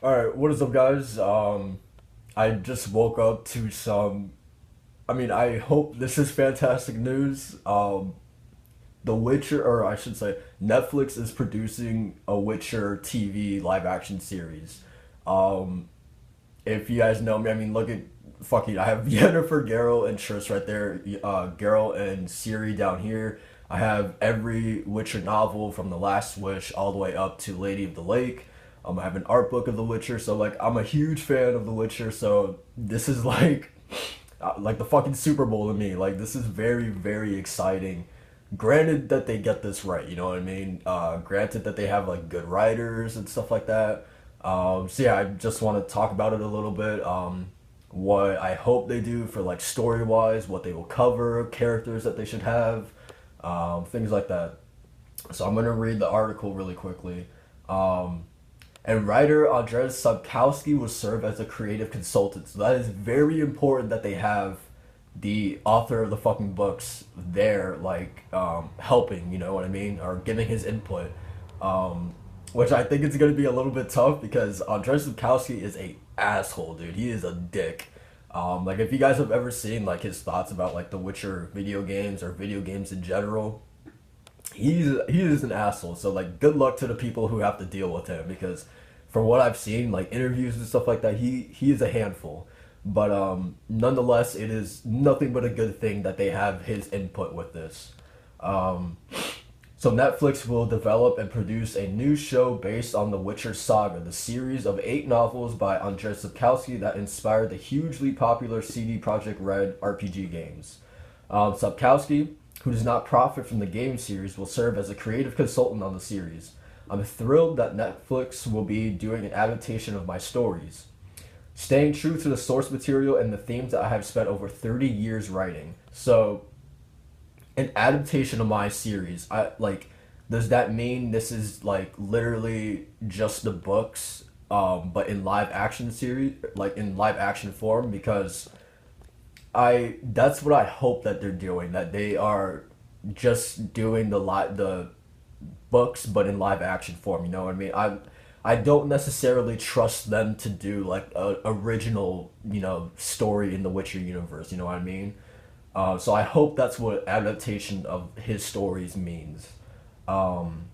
All right, what is up, guys? I just woke up to some. I mean, I hope this is fantastic news. The Witcher, or I should say, Netflix is producing a Witcher TV live action series. Um, if you guys know me, I mean, look at fucking. I have Yennefer, Geralt, and Triss right there. Geralt and Ciri down here. I have every Witcher novel from The Last Wish all the way up to Lady of the Lake. I have an art book of The Witcher, so like I'm a huge fan of The Witcher. So this is like the fucking Super Bowl to me. Like this is very very exciting. Granted that they get this right, you know what I mean. Granted that they have like good writers and stuff like that. So yeah, I just want to talk about it a little bit. What I hope they do for like story wise, what they will cover, characters that they should have, things like that. So I'm gonna read the article really quickly. Um, and writer Andrzej Sapkowski will serve as a creative consultant. So that is very important that they have the author of the fucking books there, like helping. You know what I mean, or giving his input. Um, which I think is gonna be a little bit tough because Andrzej Sapkowski is a asshole, dude. He is a dick. Like if you guys have ever seen like his thoughts about like the Witcher video games or video games in general, he is an asshole. So like, good luck to the people who have to deal with him because, from what I've seen, like interviews and stuff like that, he is a handful. But nonetheless, it is nothing but a good thing that they have his input with this. Um, so Netflix will develop and produce a new show based on the Witcher saga, the series of 8 novels by Andrzej Sapkowski that inspired the hugely popular CD Projekt Red RPG games. Sapkowski, who does not profit from the game series, will serve as a creative consultant on the series. I'm thrilled that Netflix will be doing an adaptation of my stories, staying true to the source material and the themes that I have spent over 30 years writing. So, an adaptation of my series, I like. Does that mean this is like literally just the books, but in live action series, like in live action form? Because I that's what I hope that they're doing. That they are just doing the books, but in live action form. You know what I mean? I don't necessarily trust them to do like a original story in the Witcher universe. You know what I mean? So I hope that's what adaptation of his stories means. Um,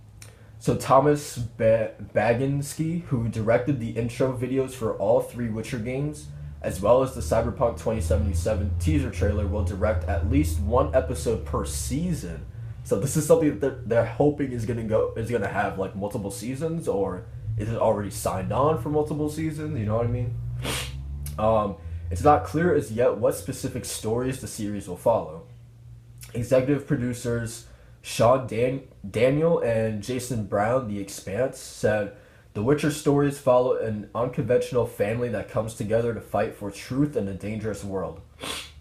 so Thomas Baginski, who directed the intro videos for all 3 Witcher games, as well as the Cyberpunk 2077 teaser trailer, will direct at least one episode per season. So this is something that they're hoping is gonna have like multiple seasons, or is it already signed on for multiple seasons? You know what I mean? Um, it's not clear as yet what specific stories the series will follow. Executive producers Daniel and Jason Brown, The Expanse, said The Witcher stories follow an unconventional family that comes together to fight for truth in a dangerous world.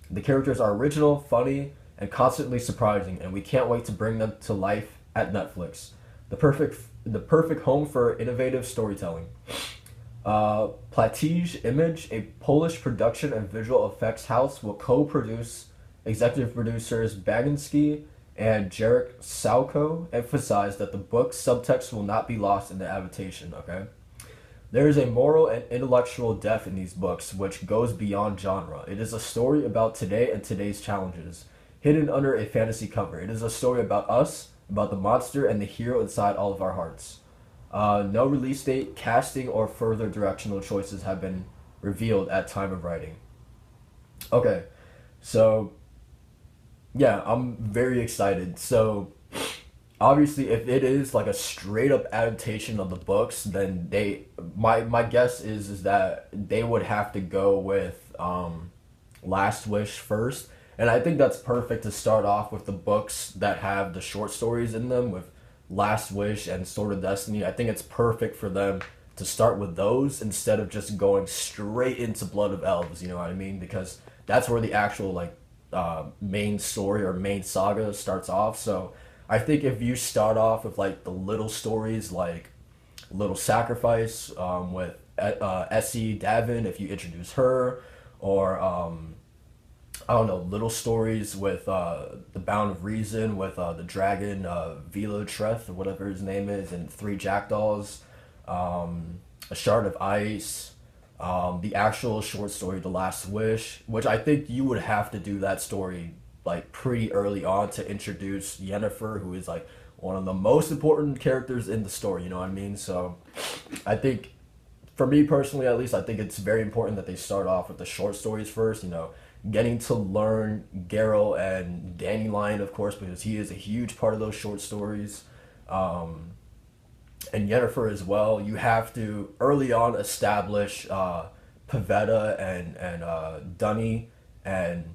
The characters are original, funny, and constantly surprising, and we can't wait to bring them to life at Netflix. The perfect home for innovative storytelling. Platige Image, a Polish production and visual effects house, will co-produce. Executive producers Baginski and Jarek Salko emphasized that the book's subtext will not be lost in the adaptation. Okay, there is a moral and intellectual depth in these books which goes beyond genre. It is a story about today and today's challenges, hidden under a fantasy cover. It is a story about us, about the monster and the hero inside all of our hearts. No release date, casting, or further directional choices have been revealed at time of writing. Okay, so yeah, I'm very excited. So obviously, if it is like a straight up adaptation of the books, then my guess is that they would have to go with Last Wish first, and I think that's perfect to start off with the books that have the short stories in them with Last Wish and Sword of Destiny. I think it's perfect for them to start with those instead of just going straight into Blood of Elves. You know what I mean? Because that's where the actual like main story or main saga starts off. So I think if you start off with like the little stories like Little Sacrifice with Essie Davin, if you introduce her, or I don't know, little stories with the Bound of Reason with the dragon Velo Treth or whatever his name is, and 3 Jackdaws. A Shard of Ice, the actual short story The Last Wish, which I think you would have to do that story like pretty early on to introduce Yennefer, who is like one of the most important characters in the story, you know what I mean? So I think for me personally at least, I think it's very important that they start off with the short stories first, you know, getting to learn Geralt and Dandelion, of course, because he is a huge part of those short stories. Um, and Yennefer as well. You have to early on establish Pavetta and Dunny, and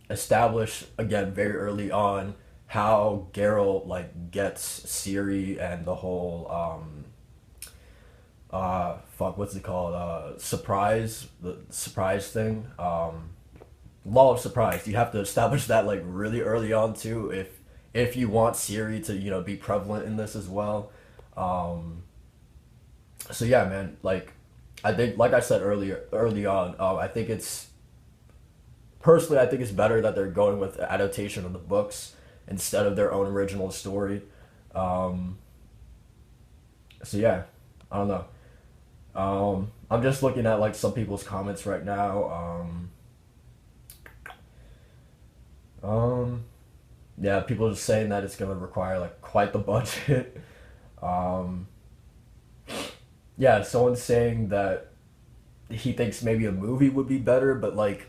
establish again very early on how Geralt like gets Ciri and the whole fuck, what's it called, surprise, the surprise thing, law of surprise. You have to establish that like really early on too, if you want Ciri to, you know, be prevalent in this as well. um so yeah, man, like I think, like I said earlier, early on, I think it's personally, I think it's better that they're going with adaptation of the books instead of their own original story. um so yeah, I don't know. I'm just looking at like some people's comments right now. Um, yeah, people are just saying that it's gonna require like quite the budget. Um, yeah, someone's saying that he thinks maybe a movie would be better, but like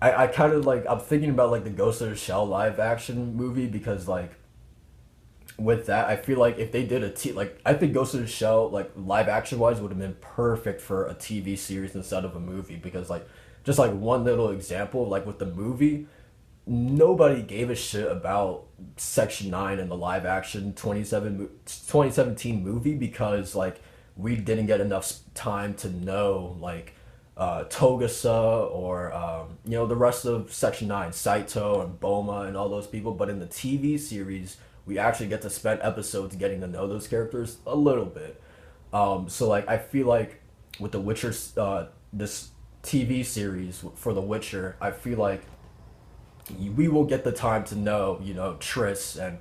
I kind of like, I'm thinking about like the Ghost of the Shell live action movie, because like with that, I feel like if they did like, I think Ghost of the Shell like live action wise would have been perfect for a TV series instead of a movie, because like just like one little example, like with the movie, nobody gave a shit about Section 9 in the live action 2017 movie, because like we didn't get enough time to know like Togasa or you know, the rest of Section 9, Saito and Boma and all those people. But in the TV series, we actually get to spend episodes getting to know those characters a little bit. So like I feel like with The Witcher, this TV series for The Witcher, I feel like we will get the time to know, you know, Triss and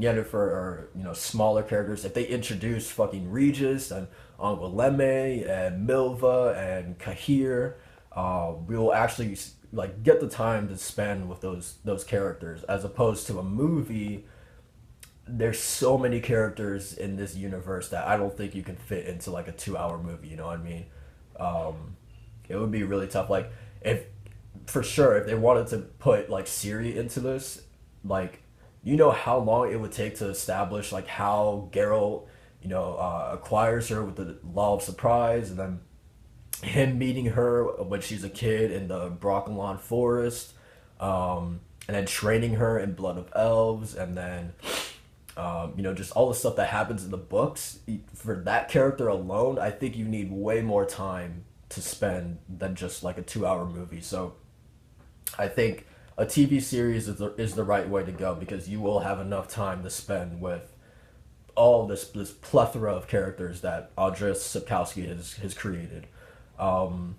Yennefer, or you know, smaller characters. If they introduce fucking Regis and Angoulême and Milva and Cahir, we will actually like get the time to spend with those characters, as opposed to a movie. There's so many characters in this universe that I don't think you can fit into like a 2 hour movie. You know what I mean? Um, it would be really tough. Like if for sure if they wanted to put like Siri into this, like you know how long it would take to establish like how Geralt, you know, acquires her with the Law of Surprise, and then him meeting her when she's a kid in the Broccolon forest, and then training her in Blood of Elves, and then you know, just all the stuff that happens in the books. For that character alone, I think you need way more time to spend than just like a 2 hour movie. So I think a TV series is the right way to go, because you will have enough time to spend with all this plethora of characters that Andrzej Sapkowski has created. Um,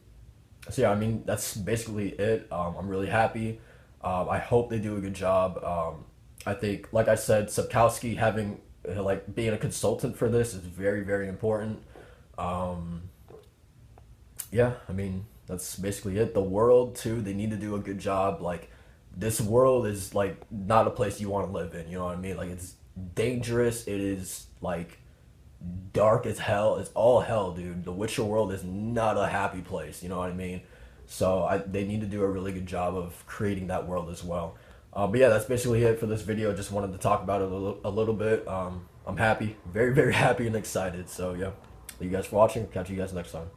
so yeah, I mean that's basically it. I'm really happy. I hope they do a good job. I think, like I said, Sapkowski having like being a consultant for this is very very important. Um, yeah, I mean that's basically it. The world too, they need to do a good job. Like this world is like not a place you want to live in. You know what I mean? Like it's dangerous. It is like dark as hell. It's all hell, dude. The Witcher world is not a happy place. You know what I mean? So they need to do a really good job of creating that world as well. But yeah, that's basically it for this video. Just wanted to talk about it a little bit. I'm happy, very very happy and excited. So yeah, thank you guys for watching. Catch you guys next time.